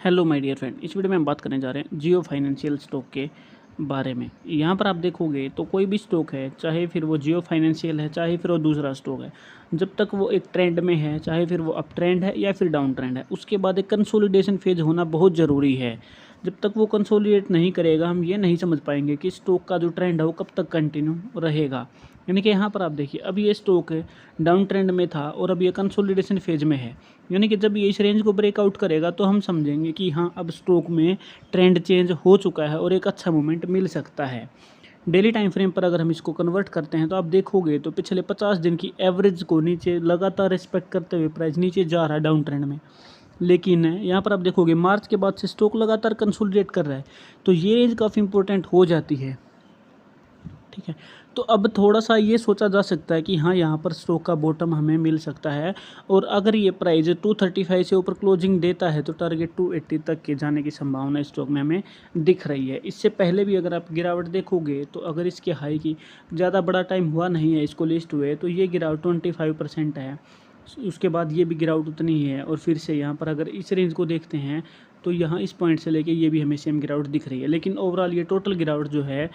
Hello my dear friend, इस video में हम बात करने जा रहे हैं जियो फाइनेंशियल स्टॉक के बारे में। यहाँ पर आप देखोगे तो कोई भी स्टॉक है, चाहे फिर वो जियो फाइनेंशियल है, चाहे फिर वो दूसरा स्टॉक है, जब तक वो एक ट्रेंड में है, चाहे फिर वो अप ट्रेंड है या फिर डाउन ट्रेंड है, उसके बाद एक कंसोलिडेशन फेज होना बहुत ज़रूरी है। जब तक वो कंसोलिडेट नहीं करेगा, हम ये नहीं समझ पाएंगे कि स्टॉक का जो ट्रेंड है वो कब तक कंटिन्यू रहेगा। यानी कि यहाँ पर आप देखिए, अब ये स्टॉक डाउन ट्रेंड में था और अब ये कंसोलिडेशन फेज में है। यानी कि जब ये इस रेंज को ब्रेकआउट करेगा तो हम समझेंगे कि हाँ, अब स्टॉक में ट्रेंड चेंज हो चुका है और एक अच्छा मूवमेंट मिल सकता है। डेली टाइम फ्रेम पर अगर हम इसको कन्वर्ट करते हैं तो आप देखोगे तो पिछले 50 दिन की एवरेज को नीचे लगातार रिस्पेक्ट करते हुए प्राइस नीचे जा रहा है डाउन ट्रेंड में। लेकिन यहाँ पर आप देखोगे मार्च के बाद से स्टॉक लगातार कंसोलिडेट कर रहा है, तो ये रेंज काफ़ी इंपॉर्टेंट हो जाती है। ठीक है, तो अब थोड़ा सा ये सोचा जा सकता है कि हाँ, यहाँ पर स्टॉक का बॉटम हमें मिल सकता है और अगर ये प्राइस 235 से ऊपर क्लोजिंग देता है तो टारगेट 280 तक के जाने की संभावना स्टॉक में हमें दिख रही है। इससे पहले भी अगर आप गिरावट देखोगे तो अगर इसके हाई की ज़्यादा बड़ा टाइम हुआ नहीं है इसको लिस्ट हुए, तो ये गिरावट 25% है। उसके बाद ये भी गिरावट उतनी ही है और फिर से यहाँ पर अगर इस रेंज को देखते हैं तो यहाँ इस पॉइंट से लेके ये भी हमें सेम गिरावट दिख रही है। लेकिन ओवरऑल ये टोटल गिरावट जो है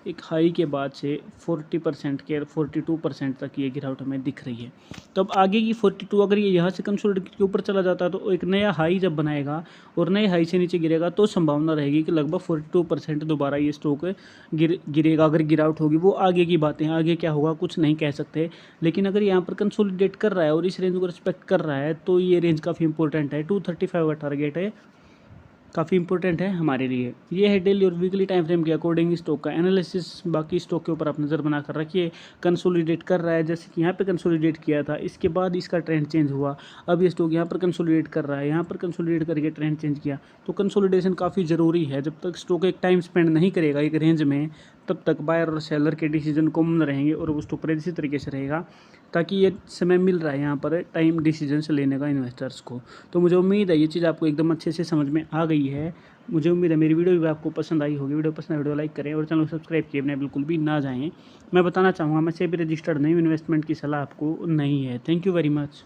एक हाई के बाद से 40% के 42% तक ये गिरावट हमें दिख रही है। तो अब आगे की 42 अगर ये यहाँ से कंसोलिडेट के ऊपर चला जाता है तो एक नया हाई जब बनाएगा और नए हाई से नीचे गिरेगा तो संभावना रहेगी कि लगभग 42% दोबारा ये स्टॉक गिरेगा। अगर गिरावट होगी वो आगे की बातें हैं, आगे क्या होगा कुछ नहीं कह सकते। लेकिन अगर यहाँ पर कंसोलिडेट कर रहा है और इस रेंज को रिस्पेक्ट कर रहा है तो ये रेंज काफ़ी इंपॉर्टेंट है। 235 का टारगेट है, काफ़ी इंपॉर्टेंट है हमारे लिए। ये है डेली और वीकली टाइम फ्रेम के अकॉर्डिंग स्टॉक का एनालिसिस। बाकी स्टॉक के ऊपर आप नज़र बना कर रखिए। कंसोलिडेट कर रहा है, जैसे कि यहाँ पे कंसोलिडेट किया था, इसके बाद इसका ट्रेंड चेंज हुआ, अब ये स्टॉक यहाँ पर कंसोलिडेट कर रहा है, यहाँ पर कंसोलिडेट करके ट्रेंड चेंज किया। तो कंसोलिडेशन काफ़ी ज़रूरी है। जब तक स्टॉक एक टाइम स्पेंड नहीं करेगा एक रेंज में, तब तक बायर और सेलर के डिसीजन कॉमन रहेंगे और वो स्टॉक इसी तरीके से रहेगा, ताकि ये समय मिल रहा है यहाँ पर टाइम डिसीजन लेने का इन्वेस्टर्स को। तो मुझे उम्मीद है ये चीज़ आपको एकदम अच्छे से समझ में आ गई है। मुझे उम्मीद है मेरी वीडियो भी आपको पसंद आई होगी। वीडियो पसंद है वीडियो लाइक करें और चैनल को सब्सक्राइब किए बिना बिल्कुल भी ना जाएं। मैं बताना चाहूँगा, मैं सेबी रजिस्टर्ड नहीं, इन्वेस्टमेंट की सलाह आपको नहीं है। Thank you very much.